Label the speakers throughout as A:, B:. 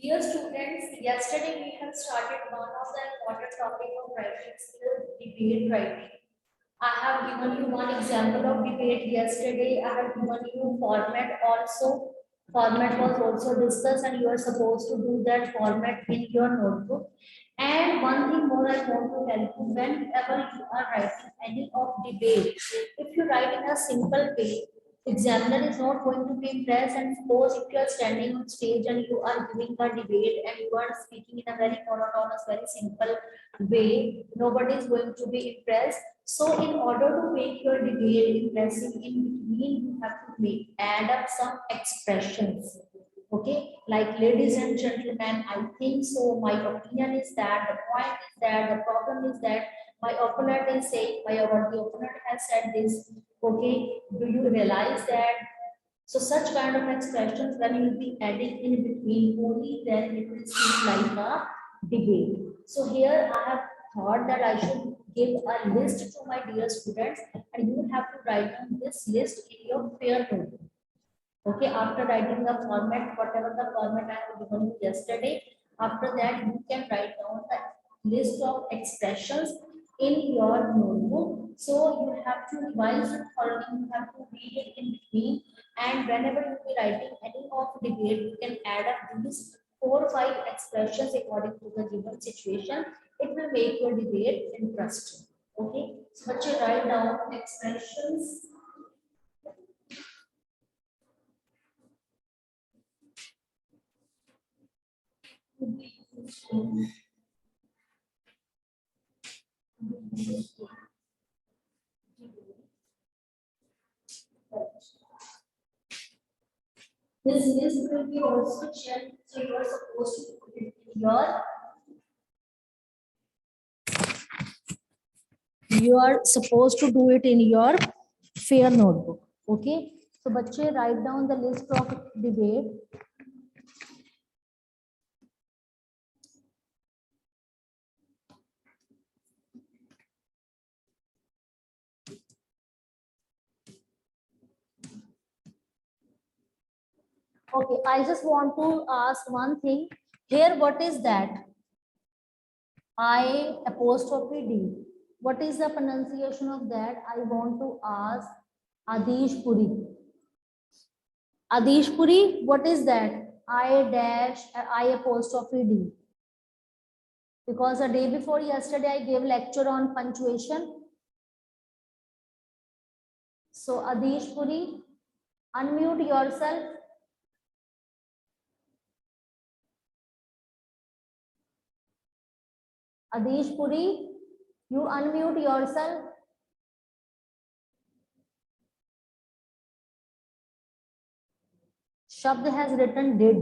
A: Dear students, yesterday we have started one of the important topic of writing skill, debate writing. I have given you one example of debate yesterday. I have given you format also. Format was also discussed and you are supposed to do that format in your notebook. And one thing more I want to tell you, whenever you are writing any of debate, if you write in a simple way, examiner is not going to be impressed. And suppose if you are standing on stage and you are giving a debate and you are speaking in a very monotonous, very simple way, nobody is going to be impressed. So in order to make your debate impressive, in between you have to make add up some expressions. Okay, like ladies and gentlemen, I think so. My opinion is that, the point is that, the problem is that, my opponent is saying, my or the opponent has said this. Okay, do you realize that? So such kind of expressions when you will be adding in between, only then it will seem like a debate. So here I have thought that I should give a list to my dear students and you have to write down this list in your fair notebook. Okay, after writing the format, whatever the format I have given you yesterday, after that you can write down the list of expressions in your notebook. So you have to revise it thoroughly, you have to read it in between, and whenever you be writing any of debate, you can add up these 4 or 5 expressions according to the given situation. It will make your debate interesting. Okay, so but you write down expressions. This list will be also checked, so you are supposed to put it in your. You are supposed to do it in your fair notebook. Okay. So, बच्चे write down the list of debate. Okay, I just want to ask one thing here. What is that? I apostrophe D. What is the pronunciation of that? I want to ask Adish Puri. Adish Puri, what is that? I dash I apostrophe D. Because a day before yesterday I gave lecture on punctuation. So Adish Puri, unmute yourself. Adish Puri, you unmute yourself. Shabd has written did.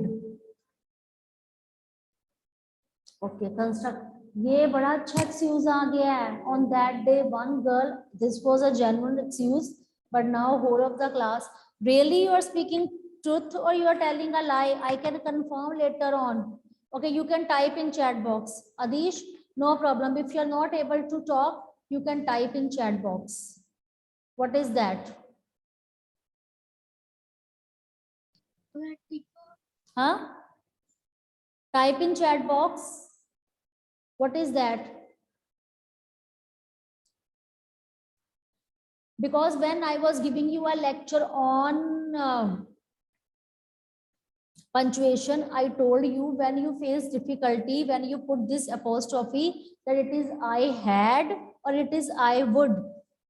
A: Okay, construct. ये बड़ा अच्छा excuse आ गया है. On that day, one girl, this was a genuine excuse, but now whole of the class. Really, you are speaking truth or you are telling a lie? I can confirm later on. Okay, you can type in chat box. Adish, no problem. If you are not able to talk, you can type in chat box. What is that? Huh? Type in chat box. What is that? Because when I was giving you a lecture on punctuation, I told you when you face difficulty, when you put this apostrophe, that it is I had or it is I would.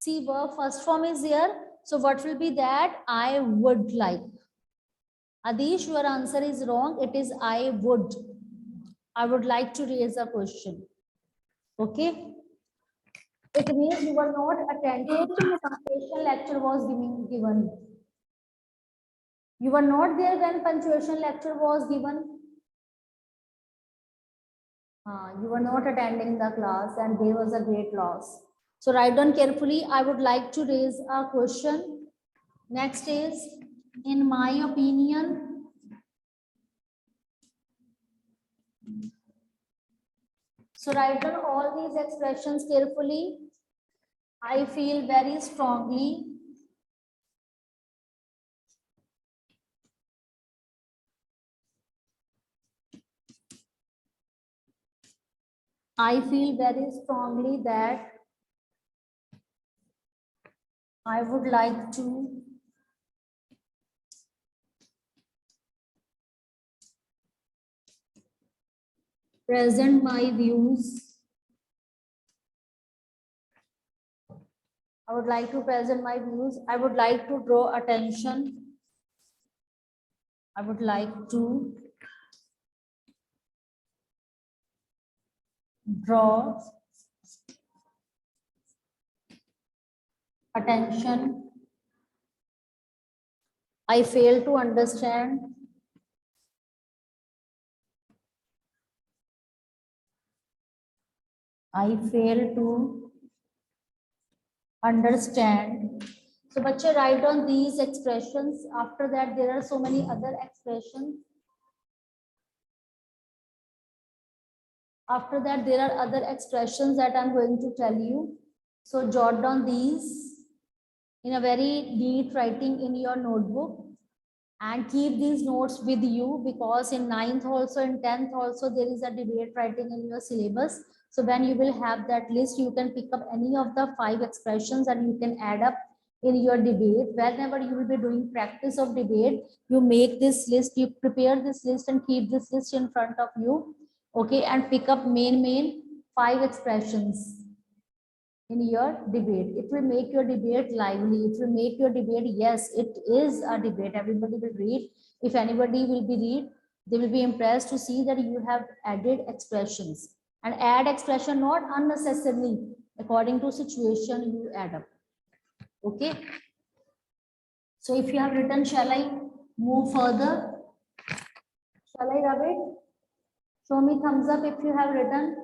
A: See, verb first form is here. So what will be that? I would like. Adish, your answer is wrong. It is I would. I would like to raise a question. Okay. It means you were not attentive when the punctuation lecture was given. You were not there when punctuation lecture was given. You were not attending the class and there was a great loss. So write down carefully. I would like to raise a question. Next is, in my opinion, so write down all these expressions carefully. I feel very strongly. I feel very strongly that I would like to present my views. I would like to present my views. I would like to draw attention. I would like to draw attention. I fail to understand. I fail to understand. So, बच्चे write down these expressions. After that, there are so many other expressions. After that, there are other expressions that I'm going to tell you. So, jot down these in a very neat writing in your notebook and keep these notes with you, because in 9th also in 10th also there is a debate writing in your syllabus. So when you will have that list, you can pick up any of the 5 expressions and you can add up in your debate. Whenever you will be doing practice of debate, you make this list, you prepare this list and keep this list in front of you. Okay, and pick up main 5 expressions in your debate. It will make your debate lively. It will make your debate, yes, it is a debate. Everybody will read. If anybody will be read, they will be impressed to see that you have added expressions. And add expression not unnecessarily. According to situation, you add up. Okay. So if you have written, shall I move further? Shall I rub it? Show me thumbs up if you have written.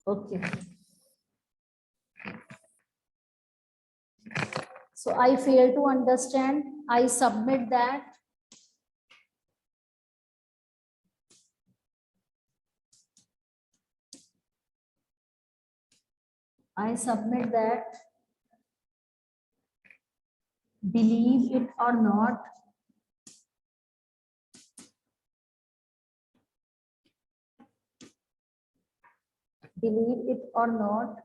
A: Okay. So I fail to understand. I submit that. I submit that. Believe it or not, believe it or not,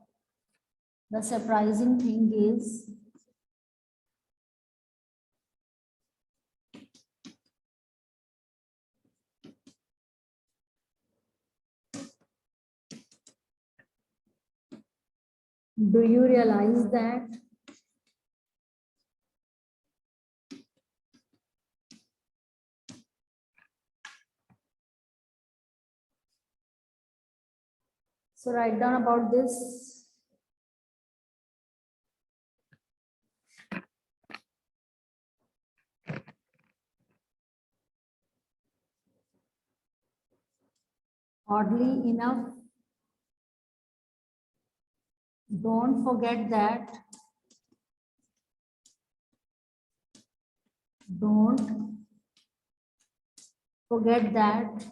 A: the surprising thing is do you realize that so write down about this. Oddly enough, don't forget that. Don't forget that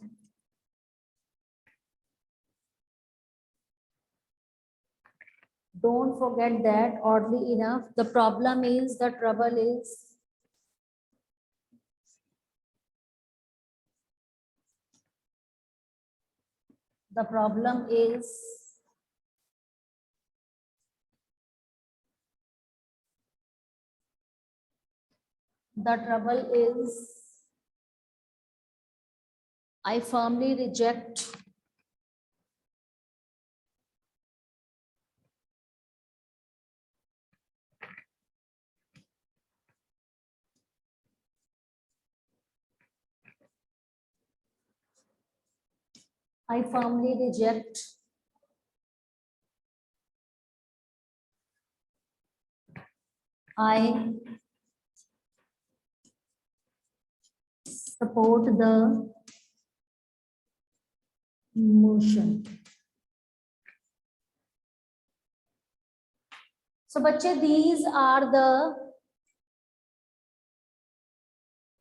A: don't forget that oddly enough, the problem is, the trouble is, the problem is the trouble is I firmly reject I firmly reject I support the motion. So, बच्चे, these are the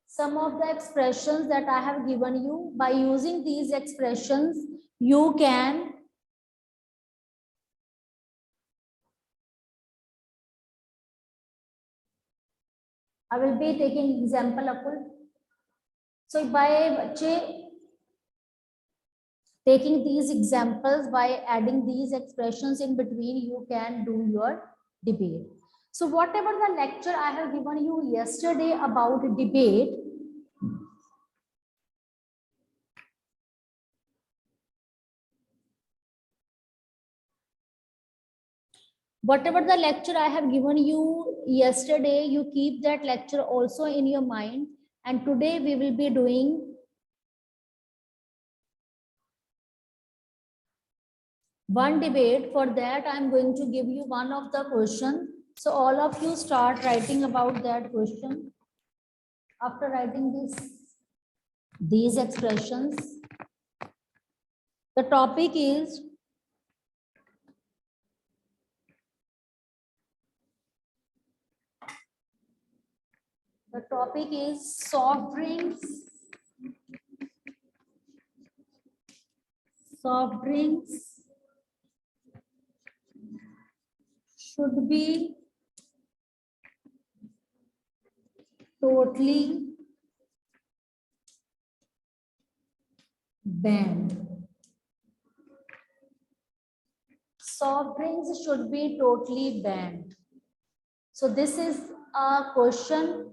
A: some of the expressions that I have given you. By using these expressions, you can I will be taking example, Akul. So by बच्चे Taking these examples, by adding these expressions in between, you can do your debate. So whatever the lecture I have given you yesterday about debate, whatever the lecture I have given you yesterday, you keep that lecture also in your mind. And today we will be doing one debate. For that, I'm going to give you one of the question. So all of you start writing about that question. After writing these expressions, the topic is soft drinks. Soft drinks should be totally banned. Soft drinks should be totally banned. So this is a question.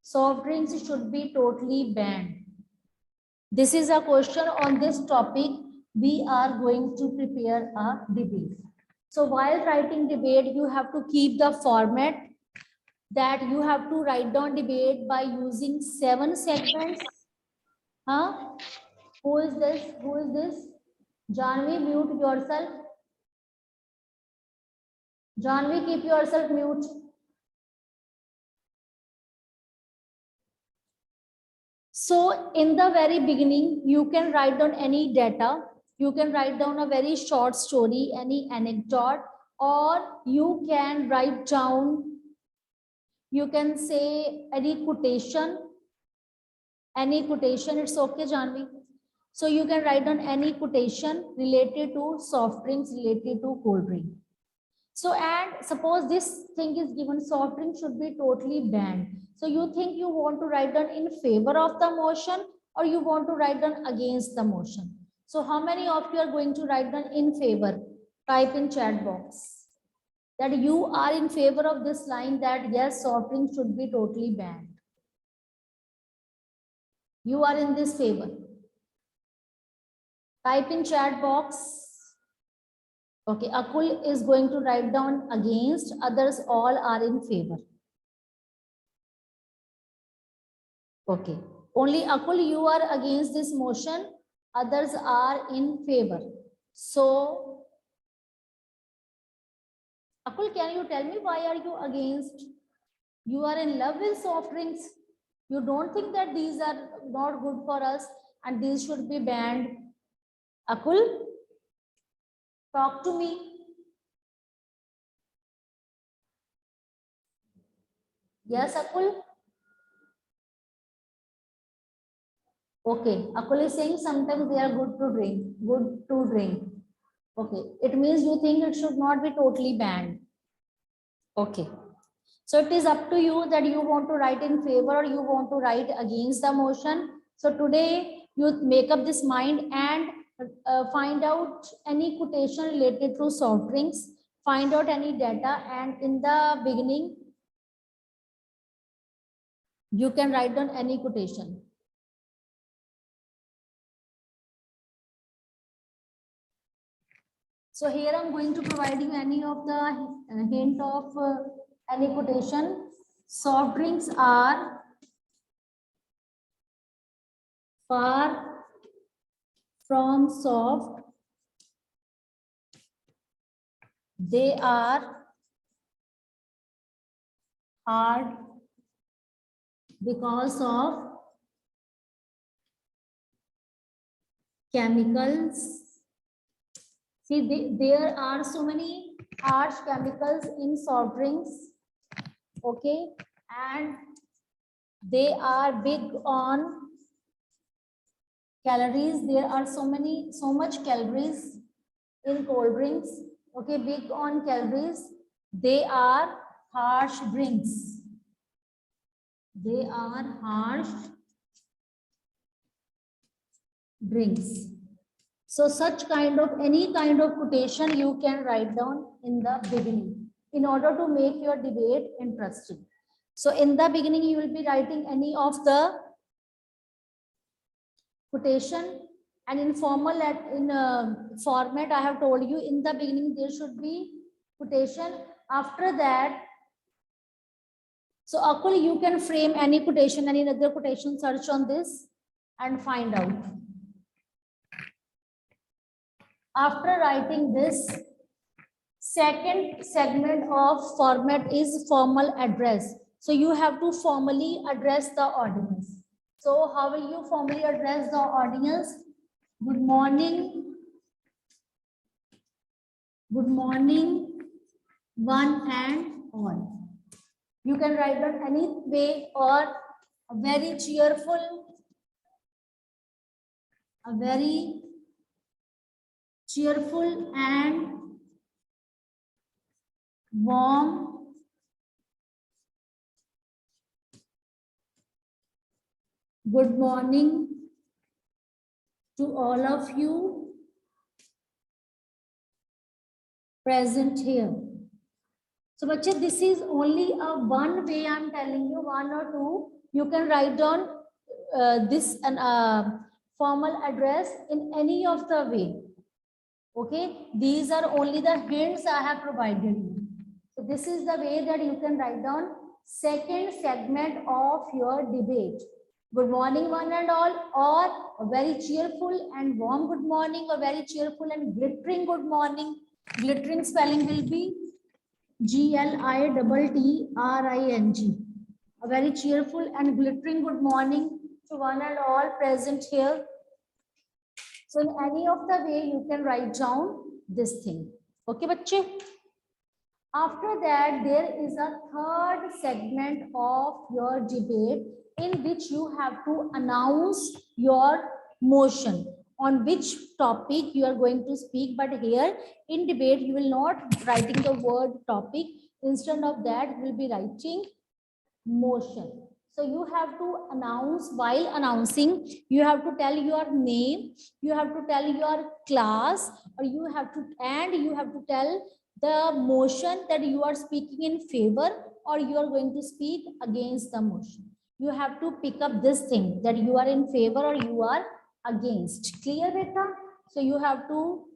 A: Soft drinks should be totally banned. This is a question on this topic. We are going to prepare a debate. So while writing debate, you have to keep the format that you have to write down debate by using 7 segments. Huh? Who is this? Who is this? Janvi, mute yourself. Janvi, keep yourself mute. So in the very beginning, you can write down any data. You can write down a very short story, any anecdote, or you can write down, you can say any quotation, it's okay, Janvi. So you can write down any quotation related to soft drinks, related to cold drink. So, and suppose this thing is given, soft drink should be totally banned. So you think you want to write down in favor of the motion, or you want to write down against the motion? So how many of you are going to write down in favor? Type in chat box that you are in favor of this line, that yes, soft drink should be totally banned. You are in this favor. Type in chat box. Okay, Akul is going to write down against, others all are in favor. Okay, only Akul, you are against this motion, others are in favor. So, Akul, can you tell me why are you against? You are in love with soft drinks. You don't think that these are not good for us and these should be banned. Akul, talk to me. Yes, Akul? Okay, Akul is saying sometimes they are good to drink. Okay, it means you think it should not be totally banned. Okay, so it is up to you that you want to write in favor or you want to write against the motion. So today you make up this mind and find out any quotation related to soft drinks, find out any data, and in the beginning you can write down any quotation. So here I'm going to provide you any of the hint of any quotation. Soft drinks are far from soft. They are hard because of chemicals. See, there are so many harsh chemicals in soft drinks. Okay, and they are big on calories. There are so much calories in cold drinks. Okay, big on calories. They are harsh drinks. They are harsh drinks. So such kind of any kind of quotation you can write down in the beginning in order to make your debate interesting. So in the beginning you will be writing any of the quotation, and in formal format I have told you in the beginning there should be quotation. After that, so Akul, you can frame any quotation, any other quotation, search on this and find out. After writing this, second segment of format is formal address. So you have to formally address the audience. So how will you formally address the audience? Good morning, one and all. You can write down any way, or a very cheerful, and warm good morning to all of you present here. So bache, this is only a one way I am telling you, one or two. You can write down this and formal address in any of the way. Okay, these are only the hints I have provided you. So this is the way that you can write down second segment of your debate. Good morning one and all, or a very cheerful and warm good morning, or very cheerful and glittering good morning. Glittering spelling will be GLITTRING. A very cheerful and glittering good morning to one and all present here. So in any of the way you can write down this thing. Okay, bache? After that, there is a third segment of your debate in which you have to announce your motion, on which topic you are going to speak. But here in debate, you will not writing the word topic. Instead of that, you will be writing motion. So you have to announce. While announcing, you have to tell your name, you have to tell your class, or you have to tell the motion that you are speaking in favor, or you are going to speak against the motion. You have to pick up this thing that you are in favor or you are against. Clear, beta? So you have to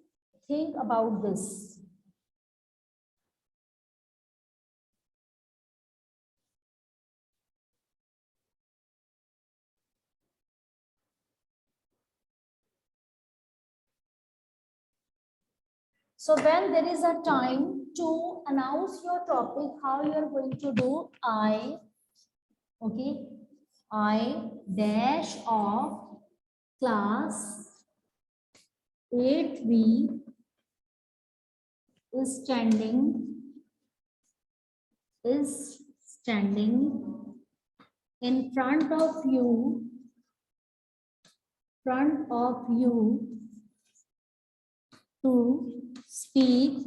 A: think about this. So when there is a time to announce your topic, how you are going to do, I dash of class 8B is standing in front of you to speak.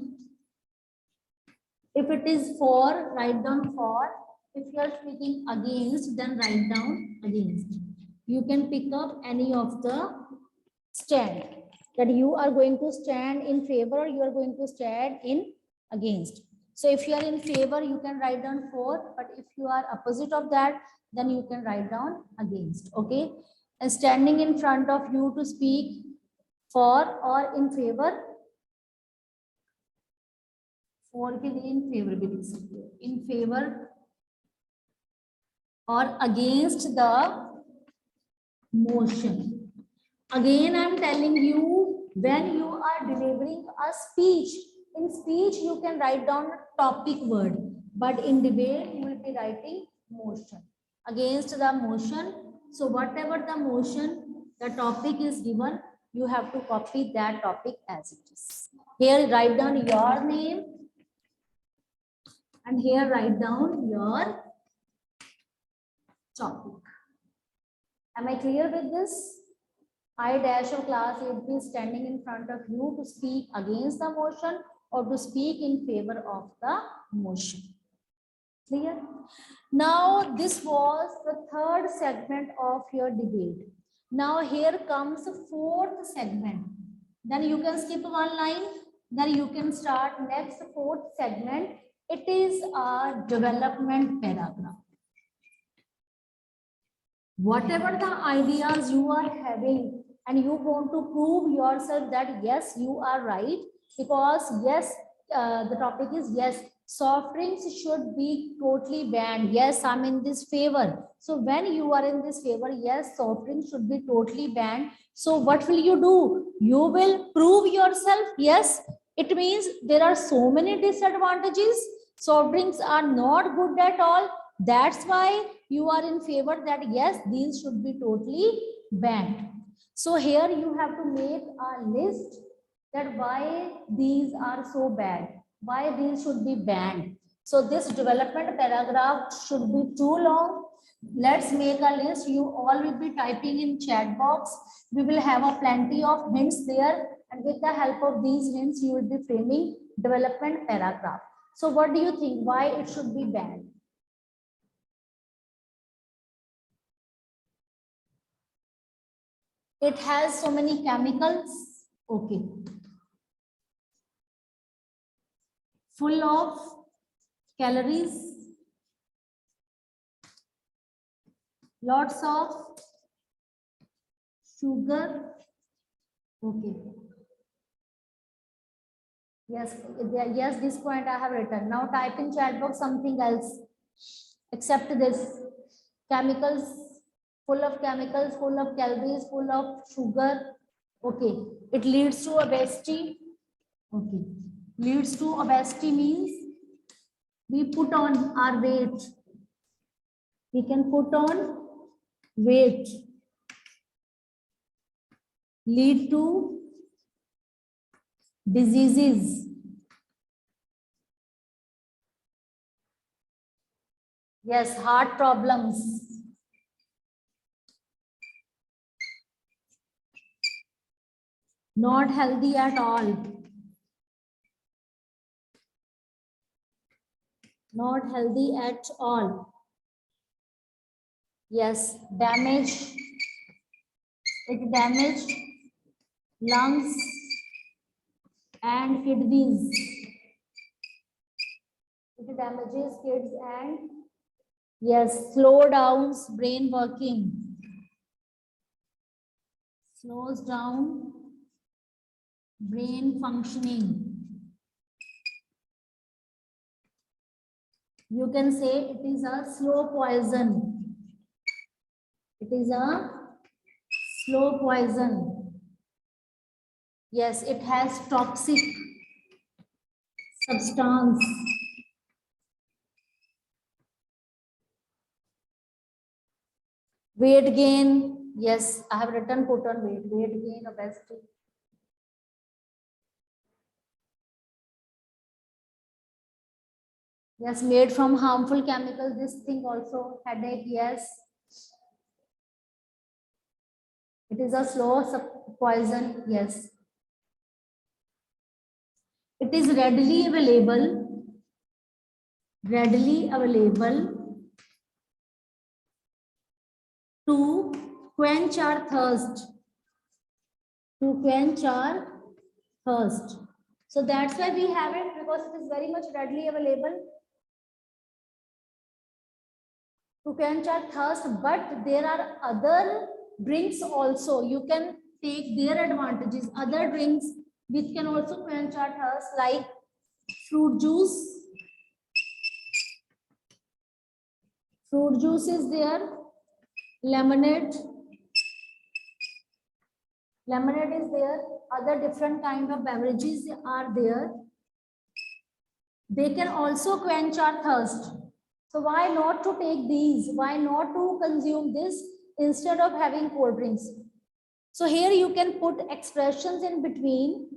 A: If it is for, write down for. If you are speaking against, then write down against. You can pick up any of the stand that you are going to stand in favor, or you are going to stand in against. So if you are in favor, you can write down for, but if you are opposite of that, then you can write down against. Okay, and standing in front of you to speak for or in favor. For के लिए in favor भी लिख सकते हो, in favor or against the motion. Again, I am telling you, when you are delivering a speech, in speech you can write down a topic word, but in debate you will be writing motion. Against the motion. So whatever the motion, the topic is given, you have to copy that topic as it is. Here write down your name, and here write down your topic. Am I clear with this? I dash of class 8B is standing in front of you to speak against the motion or to speak in favor of the motion. Clear? Now this was the third segment of your debate. Now here comes the fourth segment. Then you can skip one line. Then you can start next fourth segment. It is a development paragraph. Whatever the ideas you are having and you want to prove yourself that yes, you are right, because yes, the topic is yes, soft drinks should be totally banned. Yes, I'm in this favor. So when you are in this favor, yes, soft drinks should be totally banned. So what will you do? You will prove yourself. Yes, it means there are so many disadvantages. Soft drinks are not good at all. That's why you are in favor that yes, these should be totally banned. So here you have to make a list that why these are so bad, why these should be banned. So this development paragraph should be too long. Let's make a list. You all will be typing in chat box. We will have a plenty of hints there, and with the help of these hints, you will be framing development paragraph. So what do you think? Why it should be banned? It has so many chemicals. Okay. Full of calories. Lots of sugar. Okay. Yes, yes, this point I have written. Now type in chat box something else except this. Chemicals, full of chemicals, full of calories, full of sugar. Okay. It leads to obesity. Okay. Leads to obesity means we put on our weight. We can put on weight. Lead to diseases. Yes, heart problems. Not healthy at all. Not healthy at all. Yes, damage. It damaged lungs and kidneys. It damages kids and yes, slow downs brain working. Slows down brain functioning. You can say it is a slow poison. It is a slow poison. Yes, it has toxic substance. Weight gain. Yes, I have written put on weight. Weight gain, obesity. Yes, made from harmful chemicals. This thing also headache. Yes, it is a slow poison. Yes, it is readily available. Readily available to quench our thirst. To quench our thirst. So that's why we have it, because it is very much readily available to quench our thirst. But there are other drinks also. You can take their advantages. Other drinks which can also quench our thirst, like fruit juice. Fruit juice is there. Lemonade. Lemonade is there. Other different kind of beverages are there. They can also quench our thirst. So why not to take these? Why not to consume this instead of having cold drinks? So here you can put expressions in between.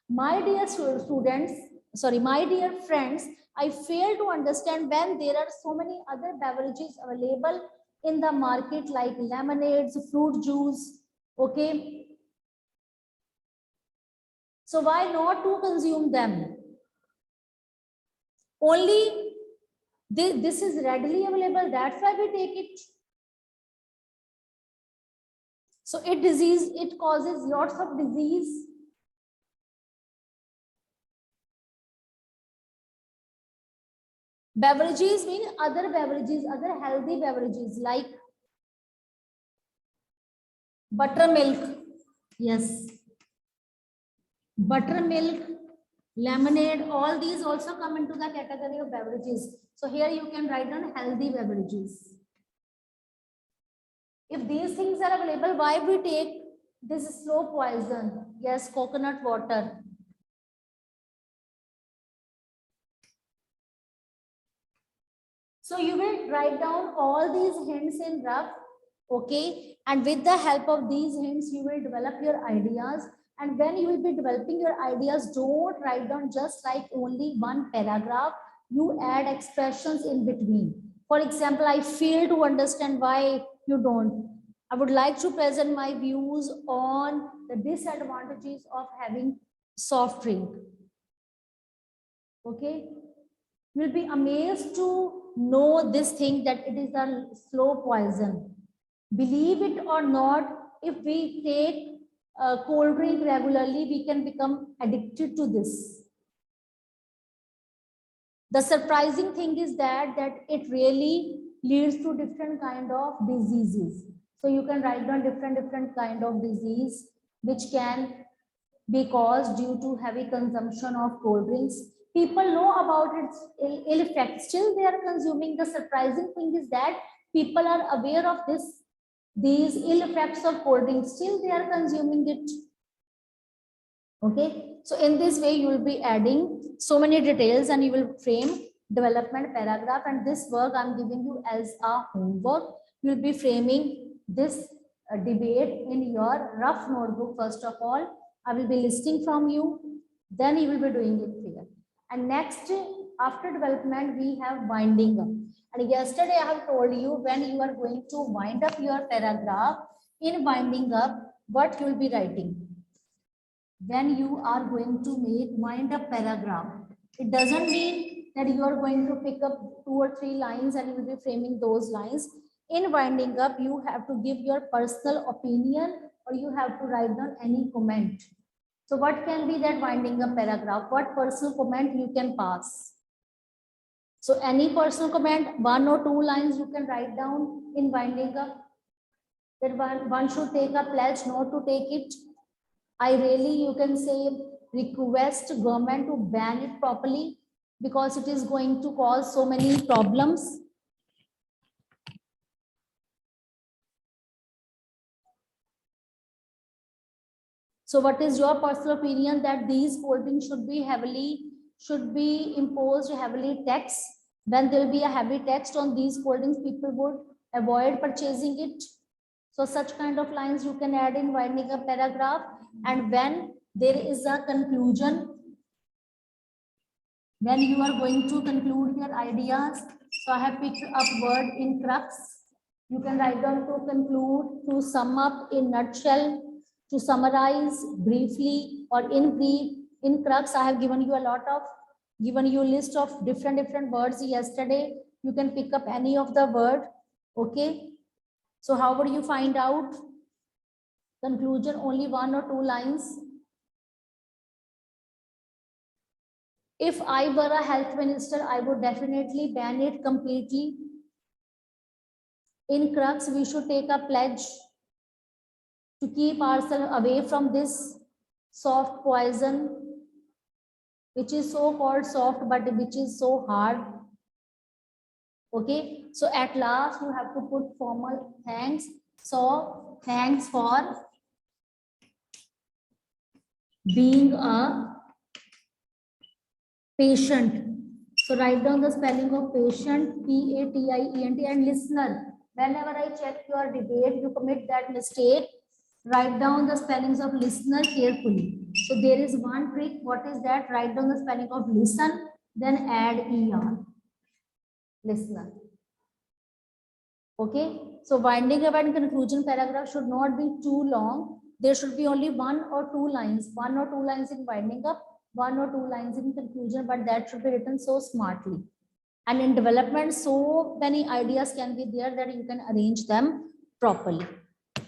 A: My dear students, sorry, my dear friends, I fail to understand when there are so many other beverages available in the market like lemonades, fruit juice, okay? So why not to consume them? Only this is readily available, that's why we take it. So it causes lots of disease. Beverages mean other beverages, other healthy beverages like buttermilk. Yes, buttermilk, lemonade, all these also come into the category of beverages. So here you can write down healthy beverages. If these things are available, why we take this slow poison? Yes, coconut water. So you will write down all these hints in rough, okay? And with the help of these hints, you will develop your ideas. And when you will be developing your ideas, don't write down just like only one paragraph. You add expressions in between. For example, I fail to understand why you don't. I would like to present my views on the disadvantages of having soft drink. Okay, you'll be amazed to know this thing that it is a slow poison. Believe it or not, if we take a cold drink regularly, we can become addicted to this. The surprising thing is that it really leads to different kind of diseases. So you can write down different kind of disease which can be caused due to heavy consumption of cold drinks. People know about its ill effects, still they are consuming. The surprising thing is that people are aware of these ill effects of cold drinks, still they are consuming it. Okay, so in this way you will be adding so many details and you will frame development paragraph, and this work I'm giving you as a homework. You will be framing this debate in your rough notebook. First of all, I will be listening from you, then you will be doing it here. And next, after development, we have winding up. And yesterday I have told you when you are going to wind up your paragraph, in winding up, what you will be writing. When you are going to make wind up paragraph, it doesn't mean that you are going to pick up 2 or 3 lines and you will be framing those lines. In winding up, you have to give your personal opinion or you have to write down any comment. So what can be that winding up paragraph? What personal comment you can pass? So any personal comment, 1 or 2 lines you can write down in winding up. That one should take a pledge not to take it. I really, you can say, request government to ban it properly because it is going to cause so many problems. So what is your personal opinion that these cold drinks should be imposed heavily tax? When there will be a heavy tax on these cold drinks, people would avoid purchasing it. So such kind of lines you can add in winding up paragraph. And when there is a conclusion, when you are going to conclude your ideas, so I have picked up word in crux. You can write down to conclude, to sum up, in nutshell, to summarize, briefly, or in brief. In crux, I have given you a list of different words yesterday. You can pick up any of the word. Okay. So how would you find out? Conclusion, only 1 or 2 lines. If I were a health minister, I would definitely ban it completely. In crux, we should take a pledge to keep ourselves away from this soft poison, which is so called soft, but which is so hard. Okay, so at last you have to put formal thanks. So thanks for being a patient. So write down the spelling of patient, Patient, and listener. Whenever I check your debate, you commit that mistake. Write down the spellings of listener carefully. So there is one trick. What is that? Write down the spelling of listen, then add ER. Listener. Okay. So winding up and conclusion paragraph should not be too long. There should be only 1 or 2 lines. 1 or 2 lines in winding up, 1 or 2 lines in conclusion, but that should be written so smartly. And in development, so many ideas can be there that you can arrange them properly.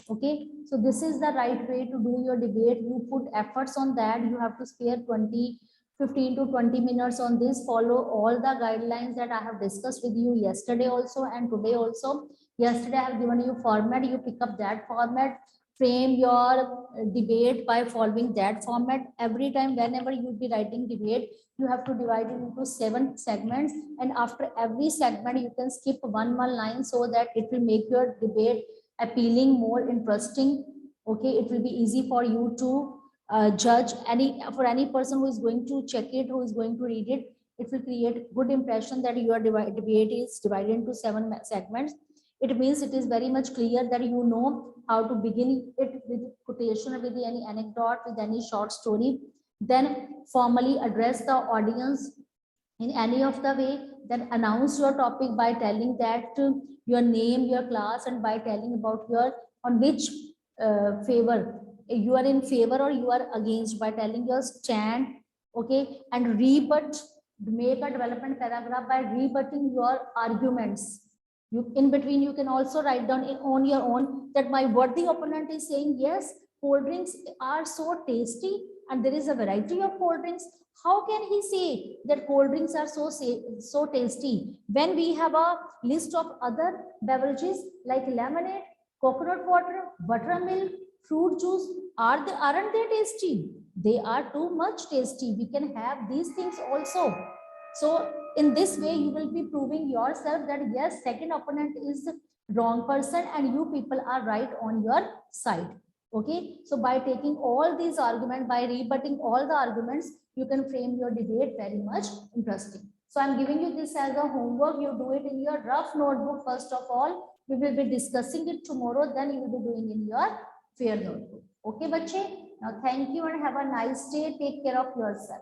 A: Okay, so this is the right way to do your debate. You put efforts on that. You have to spare 20 15 to 20 minutes on this. Follow all the guidelines that I have discussed with you yesterday also and today also. Yesterday I have given you format, you pick up that format, frame your debate by following that format. Every time whenever you will be writing debate, you have to divide it into 7 segments, and after every segment you can skip one line so that it will make your debate appealing, more interesting. Okay, it will be easy for you to judge any, for any person who is going to check it, who is going to read it. It will create good impression that your debate is divided into 7 segments. It means it is very much clear that you know how to begin it with quotation, with any anecdote, with any short story, then formally address the audience in any of the way, then announce your topic by telling that your name, your class, and by telling about your on which favor you are in favor or you are against, by telling your stand. Okay, and rebut, make a development paragraph by rebutting your arguments. You in between you can also write down on your own that my worthy opponent is saying yes, cold drinks are so tasty and there is a variety of cold drinks. How can he say that cold drinks are so tasty when we have a list of other beverages like lemonade, coconut water, buttermilk, fruit juice? Aren't they tasty? They are too much tasty. We can have these things also. So in this way, you will be proving yourself that yes, second opponent is wrong person and you people are right on your side. Okay, so by taking all these arguments, by rebutting all the arguments, you can frame your debate very much interesting. So I'm giving you this as a homework. You do it in your rough notebook first of all. We will be discussing it tomorrow. Then you will be doing in your fair notebook. Okay, bache. Now thank you and have a nice day. Take care of yourself.